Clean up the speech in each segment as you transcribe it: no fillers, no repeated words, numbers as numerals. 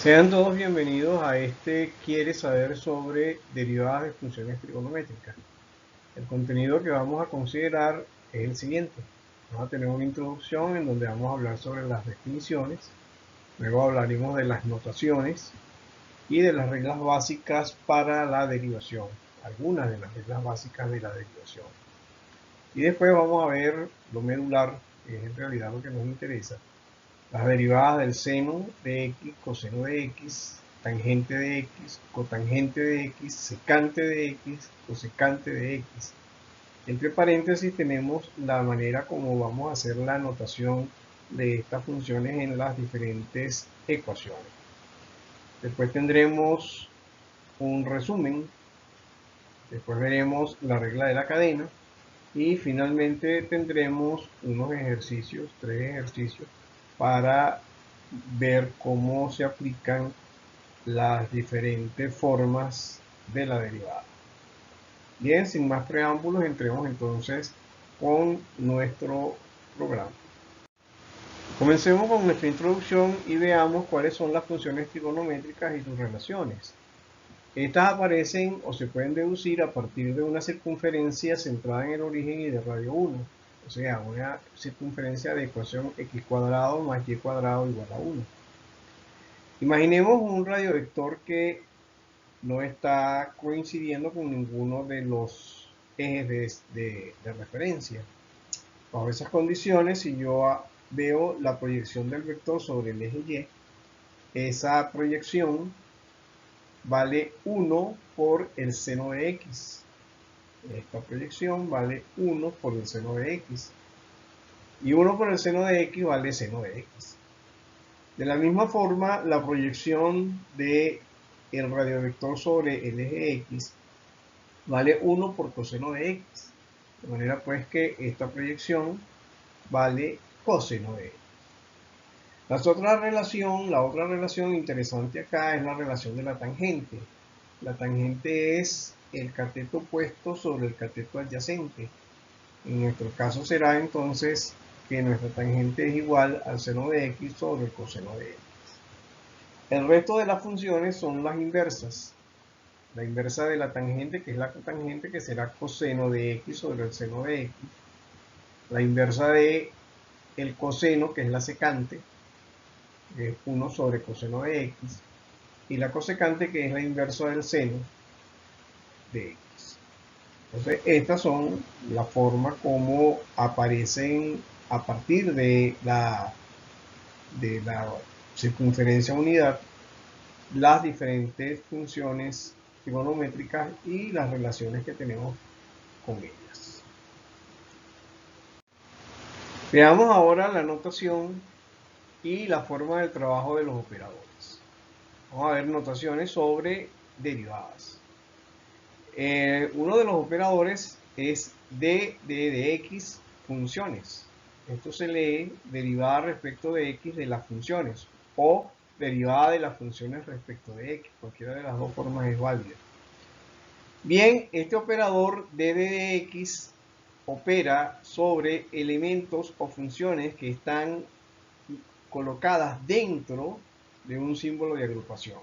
Sean todos bienvenidos a este Quiere saber sobre derivadas de funciones trigonométricas. El contenido que vamos a considerar es el siguiente. Vamos a tener una introducción en donde vamos a hablar sobre las definiciones, luego hablaremos de las notaciones y de las reglas básicas para la derivación, algunas de las reglas básicas de la derivación. Y después vamos a ver lo medular, que es en realidad lo que nos interesa, las derivadas del seno de x, coseno de x, tangente de x, cotangente de x, secante de x, cosecante de x. Entre paréntesis tenemos la manera como vamos a hacer la notación de estas funciones en las diferentes ecuaciones. Después tendremos un resumen, después veremos la regla de la cadena y finalmente tendremos unos ejercicios, 3 ejercicios, para ver cómo se aplican las diferentes formas de la derivada. Bien, sin más preámbulos, entremos entonces con nuestro programa. Comencemos con nuestra introducción y veamos cuáles son las funciones trigonométricas y sus relaciones. Estas aparecen o se pueden deducir a partir de una circunferencia centrada en el origen y de radio 1. O sea, una circunferencia de ecuación x cuadrado más y cuadrado igual a 1. Imaginemos un radiovector que no está coincidiendo con ninguno de los ejes de referencia. Bajo esas condiciones, si yo veo la proyección del vector sobre el eje Y, esa proyección vale 1 por el seno de x. Esta proyección vale 1 por el seno de x. Y 1 por el seno de x vale seno de x. De la misma forma, la proyección de el radiovector sobre el eje x vale 1 por coseno de x. De manera pues que esta proyección vale coseno de x. La otra relación interesante acá es la relación de la tangente. La tangente es el cateto opuesto sobre el cateto adyacente. En nuestro caso será entonces que nuestra tangente es igual al seno de x sobre el coseno de x. El resto de las funciones son las inversas. La inversa de la tangente, que es la cotangente, que será coseno de x sobre el seno de x. La inversa de el coseno, que es la secante, que es 1 sobre coseno de x. Y la cosecante, que es la inversa del seno de x. Entonces, estas son la forma como aparecen a partir de la circunferencia unidad las diferentes funciones trigonométricas y las relaciones que tenemos con ellas. Veamos ahora la notación y la forma del trabajo de los operadores. Vamos a ver notaciones sobre derivadas. Uno de los operadores es d de x funciones. Esto se lee derivada respecto de x de las funciones o derivada de las funciones respecto de x. Cualquiera de las dos formas es válida. Bien, este operador d de x opera sobre elementos o funciones que están colocadas dentro de un símbolo de agrupación.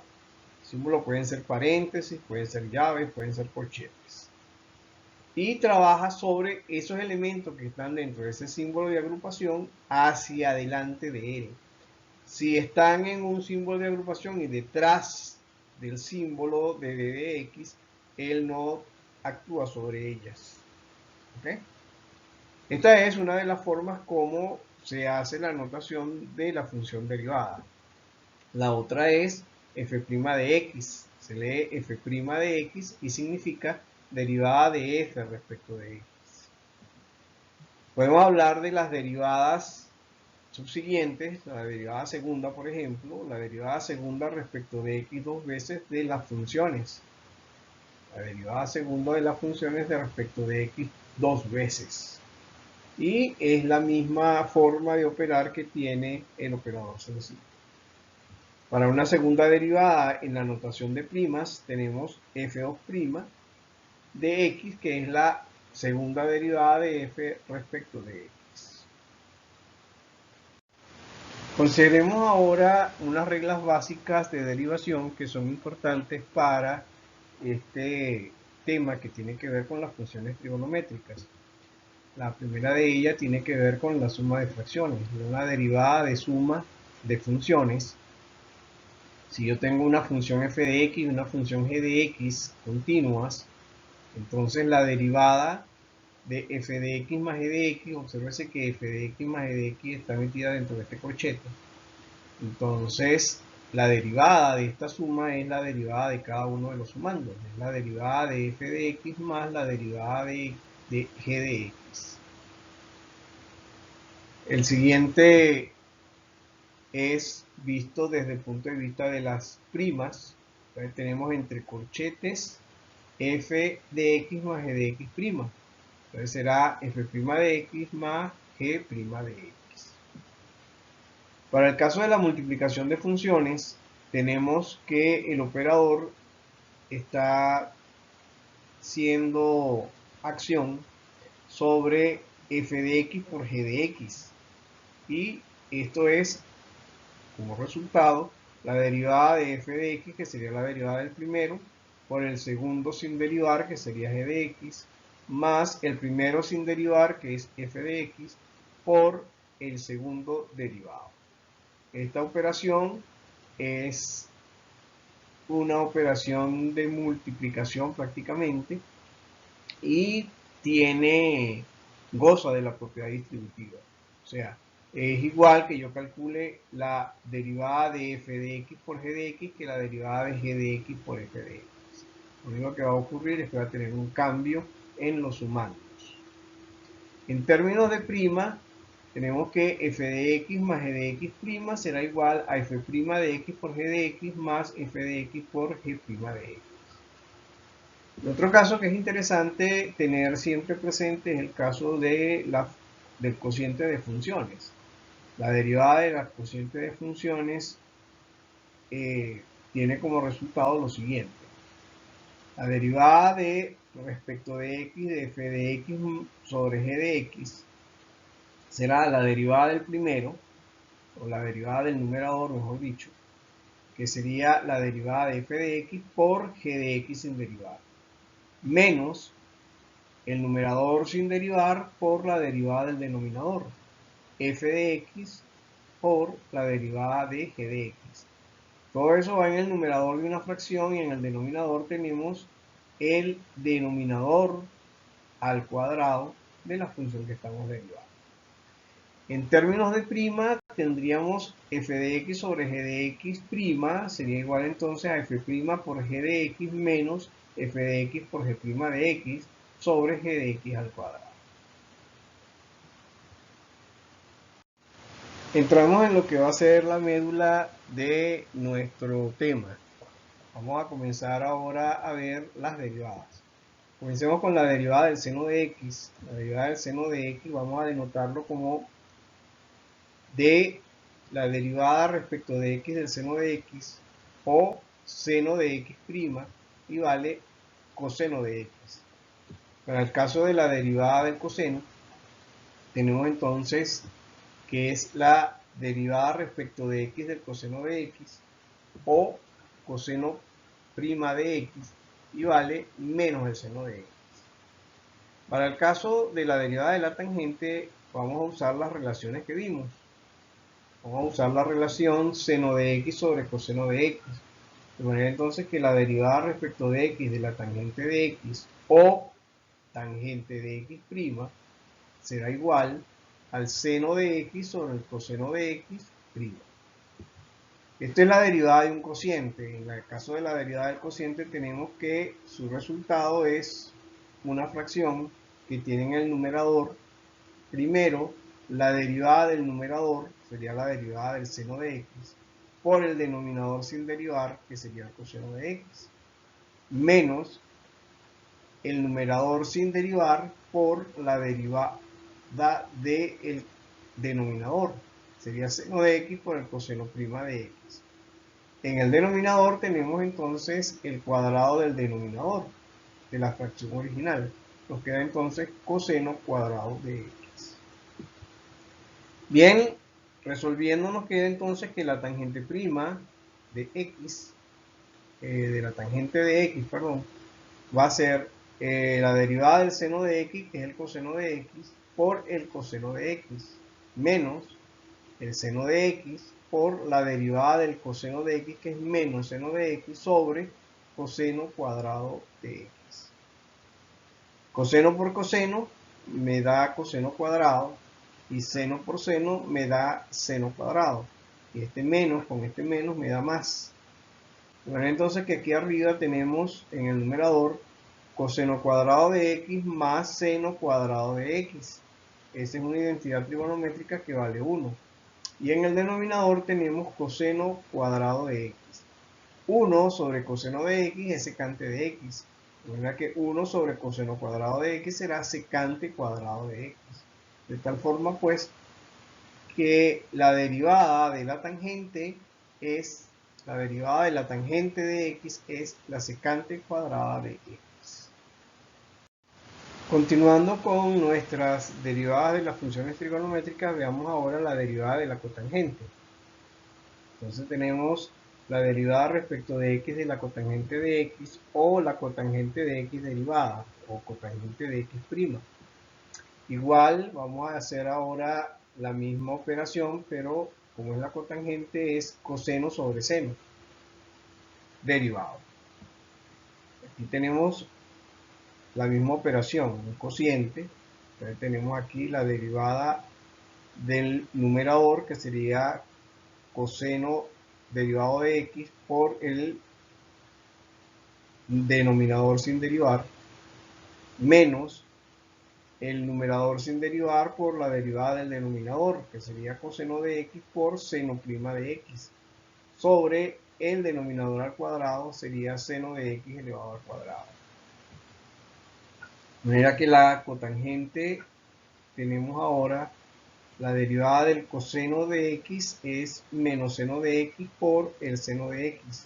Símbolos pueden ser paréntesis, pueden ser llaves, pueden ser corchetes. Y trabaja sobre esos elementos que están dentro de ese símbolo de agrupación hacia adelante de él. Si están en un símbolo de agrupación y detrás del símbolo de d de x, él no actúa sobre ellas. ¿Okay? Esta es una de las formas como se hace la notación de la función derivada. La otra es f' de x. Se lee f' de x y significa derivada de f respecto de x. Podemos hablar de las derivadas subsiguientes, la derivada segunda, por ejemplo, la derivada segunda respecto de x dos veces de las funciones. La derivada segunda de las funciones de respecto de x dos veces. Y es la misma forma de operar que tiene el operador sencillo. Para una segunda derivada en la notación de primas tenemos f2' de x, que es la segunda derivada de f respecto de x. Consideremos ahora unas reglas básicas de derivación que son importantes para este tema que tiene que ver con las funciones trigonométricas. La primera de ellas tiene que ver con la suma de fracciones, una derivada de suma de funciones. Si yo tengo una función f de x y una función g de x continuas, entonces la derivada de f de x más g de x, obsérvese que f de x más g de x está metida dentro de este corchete. Entonces, la derivada de esta suma es la derivada de cada uno de los sumandos. Es la derivada de f de x más la derivada de g de x. El siguiente es visto desde el punto de vista de las primas. Entonces tenemos entre corchetes f de x más g de x prima. Entonces será f' de x más g' de x. Para el caso de la multiplicación de funciones, tenemos que el operador está siendo acción sobre f de x por g de x. Y esto es, como resultado, la derivada de f de x, que sería la derivada del primero, por el segundo sin derivar, que sería g de x, más el primero sin derivar, que es f de x, por el segundo derivado. Esta operación es una operación de multiplicación prácticamente y goza de la propiedad distributiva. O sea, es igual que yo calcule la derivada de f de x por g de x que la derivada de g de x por f de x. Lo único que va a ocurrir es que va a tener un cambio en los sumandos. En términos de prima, tenemos que f de x más g de x prima será igual a f' de x por g de x más f de x por g' de x. El otro caso que es interesante tener siempre presente es el caso de del cociente de funciones. La derivada de la cociente de funciones tiene como resultado lo siguiente. La derivada de respecto de x de f de x sobre g de x será la derivada del primero, o la derivada del numerador, mejor dicho, que sería la derivada de f de x por g de x sin derivar, menos el numerador sin derivar por la derivada del denominador, f de x por la derivada de g de x. Todo eso va en el numerador de una fracción y en el denominador tenemos el denominador al cuadrado de la función que estamos derivando. En términos de prima, tendríamos f de x sobre g de x prima, sería igual entonces a f' por g de x menos f de x por g' de x sobre g de x al cuadrado. Entramos en lo que va a ser la médula de nuestro tema. Vamos a comenzar ahora a ver las derivadas. Comencemos con la derivada del seno de x. La derivada del seno de x vamos a denotarlo como de la derivada respecto de x del seno de x o seno de x' y vale coseno de x. Para el caso de la derivada del coseno, tenemos entonces que es la derivada respecto de x del coseno de x o coseno prima de x y vale menos el seno de x. Para el caso de la derivada de la tangente, vamos a usar las relaciones que vimos. Vamos a usar la relación seno de x sobre coseno de x. De manera entonces que la derivada respecto de x de la tangente de x o tangente de x' será igual al seno de x sobre el coseno de x'. Esta es la derivada de un cociente. En el caso de la derivada del cociente tenemos que su resultado es una fracción que tiene en el numerador primero la derivada del numerador, sería la derivada del seno de x, por el denominador sin derivar, que sería el coseno de x, menos el numerador sin derivar por la derivada del denominador, sería seno de x por el coseno prima de x. En el denominador tenemos entonces el cuadrado del denominador de la fracción original. Nos queda entonces coseno cuadrado de x. Bien, Resolviendo nos queda entonces que la tangente prima de x, perdón, va a ser la derivada del seno de x, que es el coseno de x, por el coseno de x, menos el seno de x por la derivada del coseno de x, que es menos seno de x, sobre coseno cuadrado de x. Coseno por coseno me da coseno cuadrado, y seno por seno me da seno cuadrado. Y este menos con este menos me da más. Bueno, entonces que aquí arriba tenemos en el numerador coseno cuadrado de x más seno cuadrado de x. Esa es una identidad trigonométrica que vale 1. Y en el denominador tenemos coseno cuadrado de x. 1 sobre coseno de x es secante de x. De manera que 1 sobre coseno cuadrado de x será secante cuadrado de x. De tal forma, pues, que la derivada de la tangente es, la derivada de la tangente de x es la secante cuadrada de x. Continuando con nuestras derivadas de las funciones trigonométricas, veamos ahora la derivada de la cotangente. Entonces tenemos la derivada respecto de x de la cotangente de x, o la cotangente de x derivada, o cotangente de x'. Igual vamos a hacer ahora la misma operación, pero como es la cotangente, es coseno sobre seno derivado. Aquí tenemos la misma operación, un cociente. Entonces tenemos aquí la derivada del numerador, que sería coseno derivado de x por el denominador sin derivar, menos el numerador sin derivar por la derivada del denominador, que sería coseno de x por seno prima de x, sobre el denominador al cuadrado, sería seno de x elevado al cuadrado. De manera que la cotangente, tenemos ahora la derivada del coseno de x es menos seno de x por el seno de x,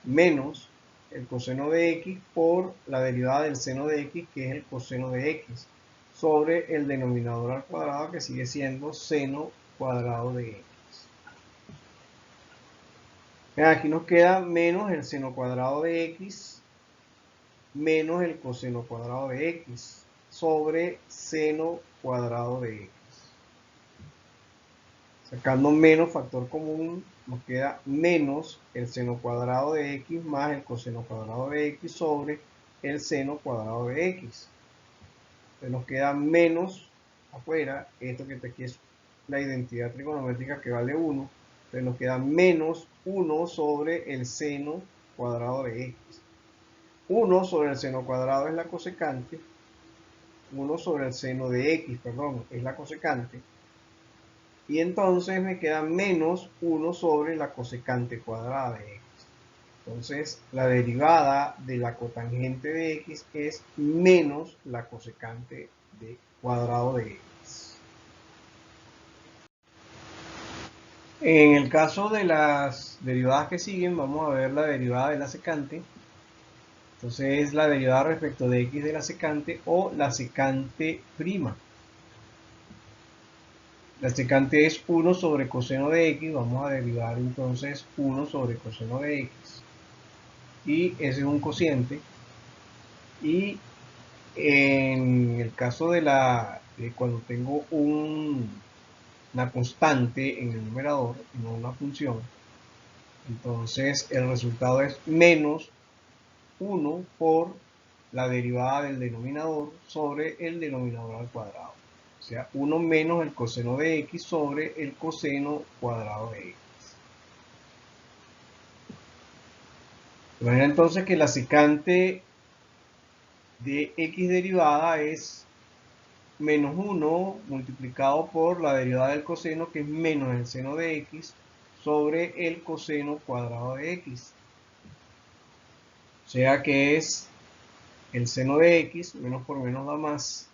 menos el coseno de x por la derivada del seno de x, que es el coseno de x, sobre el denominador al cuadrado, que sigue siendo seno cuadrado de x. Aquí nos queda menos el seno cuadrado de x menos el coseno cuadrado de x sobre seno cuadrado de x. Sacando menos factor común, nos queda menos el seno cuadrado de x más el coseno cuadrado de x sobre el seno cuadrado de x. Entonces nos queda menos afuera, esto que está aquí es la identidad trigonométrica que vale 1. Entonces nos queda menos 1 sobre el seno cuadrado de x. 1 sobre el seno cuadrado es la cosecante. 1 sobre el seno de x, perdón, es la cosecante. Y entonces me queda menos 1 sobre la cosecante cuadrada de x. Entonces la derivada de la cotangente de x es menos la cosecante de cuadrado de x. En el caso de las derivadas que siguen, vamos a ver la derivada de la secante. Entonces es la derivada respecto de x de la secante, o la secante prima. La secante es 1 sobre coseno de x, vamos a derivar entonces 1 sobre coseno de x. Y ese es un cociente. Y en el caso de cuando tengo una constante en el numerador, no una función, entonces el resultado es menos 1 por la derivada del denominador sobre el denominador al cuadrado. O sea, 1 menos el coseno de x sobre el coseno cuadrado de x. De manera entonces que la secante de x derivada es menos 1 multiplicado por la derivada del coseno, que es menos el seno de x sobre el coseno cuadrado de x. O sea que es el seno de x, menos por menos da más,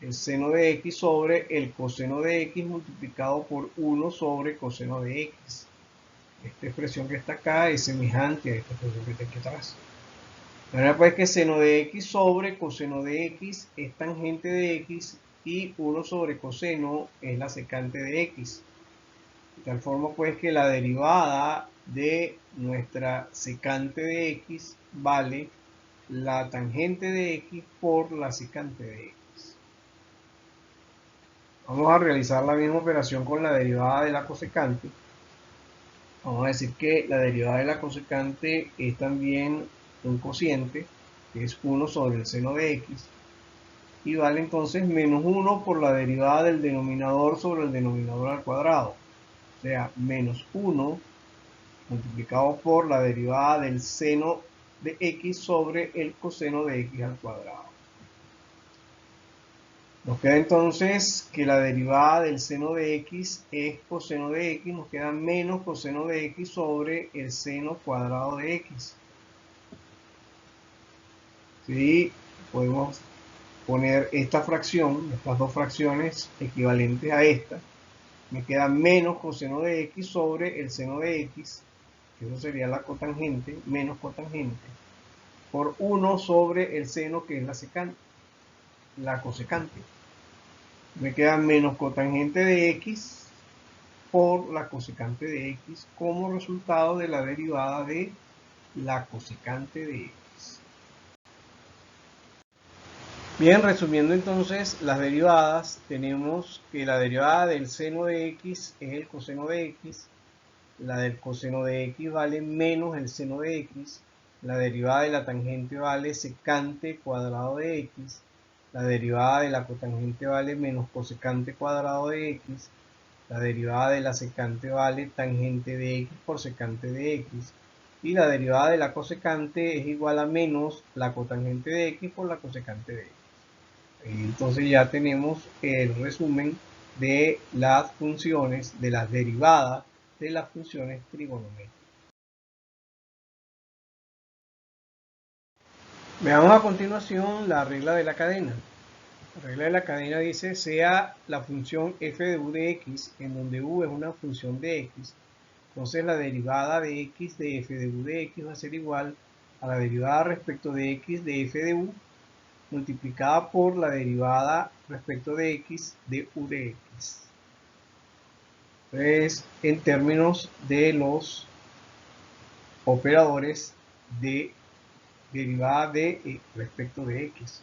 el seno de x sobre el coseno de x multiplicado por 1 sobre coseno de x. Esta expresión que está acá es semejante a esta expresión que está aquí atrás. De manera pues que seno de x sobre coseno de x es tangente de x, y 1 sobre coseno es la secante de x. tal forma pues que la derivada de nuestra secante de x vale la tangente de x por la secante de x. Vamos a realizar la misma operación con la derivada de la cosecante. Vamos a decir que la derivada de la cosecante es también un cociente, que es 1 sobre el seno de x, y vale entonces menos 1 por la derivada del denominador sobre el denominador al cuadrado. O sea, menos 1 multiplicado por la derivada del seno de x sobre el coseno de x al cuadrado. Nos queda entonces que la derivada del seno de x es coseno de x, nos queda menos coseno de x sobre el seno cuadrado de x. ¿Sí? Podemos poner esta fracción, estas dos fracciones equivalentes a esta. Me queda menos coseno de x sobre el seno de x, que eso sería la cotangente, menos cotangente, por 1 sobre el seno que es la cosecante. Me queda menos cotangente de x por la cosecante de x como resultado de la derivada de la cosecante de x. Bien, resumiendo entonces las derivadas, tenemos que la derivada del seno de x es el coseno de x, la del coseno de x vale menos el seno de x, la derivada de la tangente vale secante cuadrado de x, la derivada de la cotangente vale menos cosecante cuadrado de x, la derivada de la secante vale tangente de x por secante de x, y la derivada de la cosecante es igual a menos la cotangente de x por la cosecante de x. Entonces ya tenemos el resumen de las funciones, de las derivadas de las funciones trigonométricas. Veamos a continuación la regla de la cadena. La regla de la cadena dice, sea la función f de u de x, en donde u es una función de x, entonces la derivada de x de f de u de x va a ser igual a la derivada respecto de x de f de u multiplicada por la derivada respecto de x de u de x. Entonces, en términos de los operadores de derivada de respecto de x.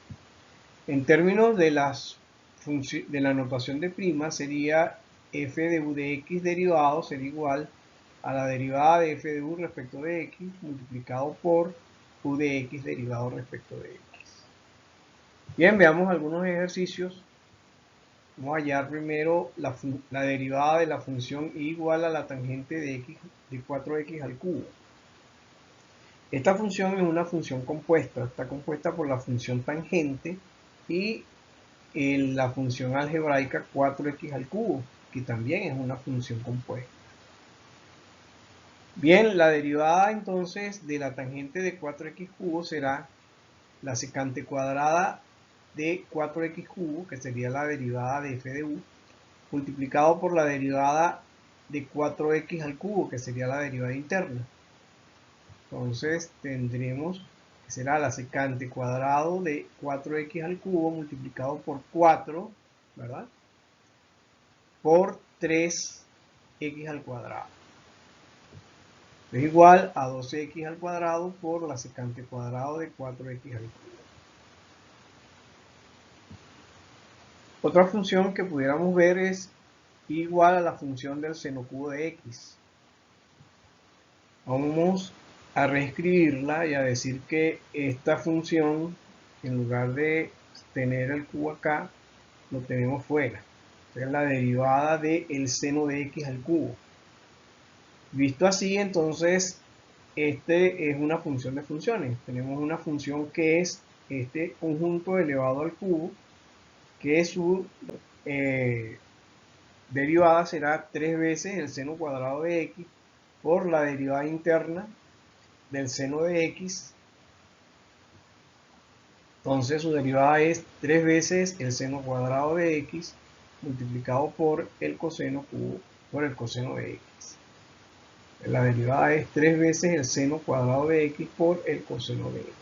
En términos de la notación de prima, sería f de u de x derivado sería igual a la derivada de f de u respecto de x multiplicado por u de x derivado respecto de x. Bien, veamos algunos ejercicios. Vamos a hallar primero la derivada de la función y igual a la tangente de x de 4x al cubo. Esta función es una función compuesta, está compuesta por la función tangente y la función algebraica 4x al cubo, que también es una función compuesta. Bien, la derivada entonces de la tangente de 4x cubo será la secante cuadrada de 4x cubo, que sería la derivada de f de u, multiplicado por la derivada de 4x al cubo, que sería la derivada interna. Entonces tendremos que será la secante cuadrado de 4x al cubo multiplicado por 4, ¿verdad? Por 3x al cuadrado. Es igual a 12x al cuadrado por la secante cuadrado de 4x al cubo. Otra función que pudiéramos ver es igual a la función del seno cubo de x. Vamos a reescribirla y a decir que esta función, en lugar de tener el cubo acá, lo tenemos fuera. Es la derivada del seno de x al cubo. Visto así, entonces, este es una función de funciones. Tenemos una función que es este conjunto elevado al cubo, que su derivada será 3 veces el seno cuadrado de x por la derivada interna del seno de x. Entonces su derivada es 3 veces el seno cuadrado de x multiplicado por el coseno cubo por el coseno de x. La derivada es 3 veces el seno cuadrado de x por el coseno de x.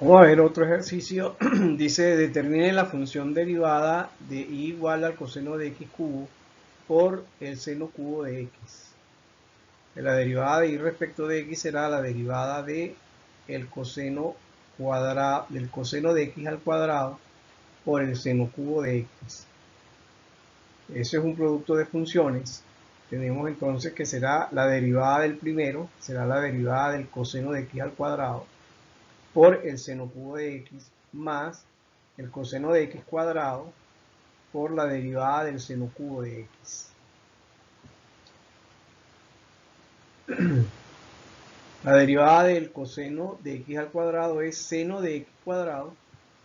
Vamos a ver otro ejercicio. Dice, determine la función derivada de y igual al coseno de x cubo por el seno cubo de x. La derivada de y respecto de x será la derivada de el coseno cuadrado del coseno de x al cuadrado por el seno cubo de x. Ese es un producto de funciones. Tenemos entonces que será la derivada del primero, será la derivada del coseno de x al cuadrado por el seno cubo de x más el coseno de x cuadrado por la derivada del seno cubo de x. La derivada del coseno de x al cuadrado es seno de x cuadrado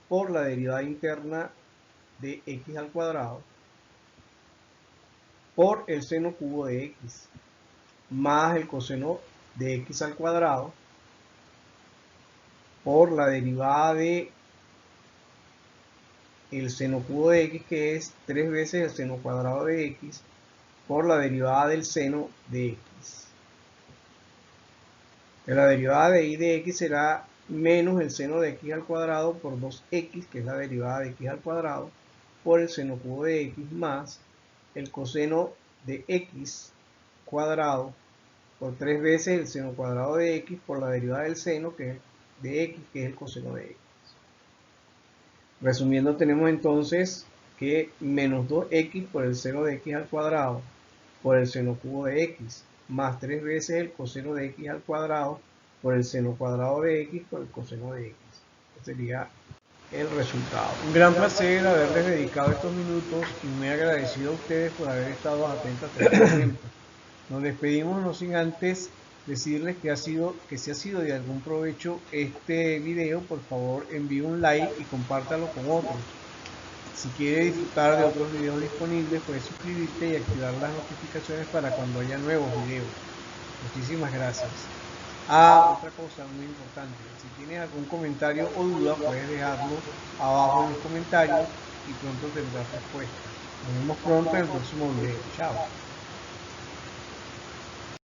por la derivada interna de x al cuadrado por el seno cubo de x más el coseno de x al cuadrado por la derivada de el seno cubo de x, que es 3 veces el seno cuadrado de x, por la derivada del seno de x. La derivada de y de x será menos el seno de x al cuadrado por 2x, que es la derivada de x al cuadrado, por el seno cubo de x más el coseno de x cuadrado por 3 veces el seno cuadrado de x por la derivada del seno de x, que es el coseno de x. Resumiendo, tenemos entonces que menos 2x por el seno de x al cuadrado por el seno cubo de x más 3 veces el coseno de x al cuadrado por el seno cuadrado de x por el coseno de x. Este sería el resultado. Un gran placer haberles dedicado estos minutos y muy agradecido a ustedes por haber estado atentos a este momento. Nos despedimos no sin antes decirles que si ha sido de algún provecho este video, por favor envíe un like y compártalo con otros. Si quiere disfrutar de otros videos disponibles, puede suscribirte y activar las notificaciones para cuando haya nuevos videos. Muchísimas gracias. Otra cosa muy importante, si tienes algún comentario o duda, puedes dejarlo abajo en los comentarios y pronto tendrás respuesta. Nos vemos pronto en el próximo video. Chao.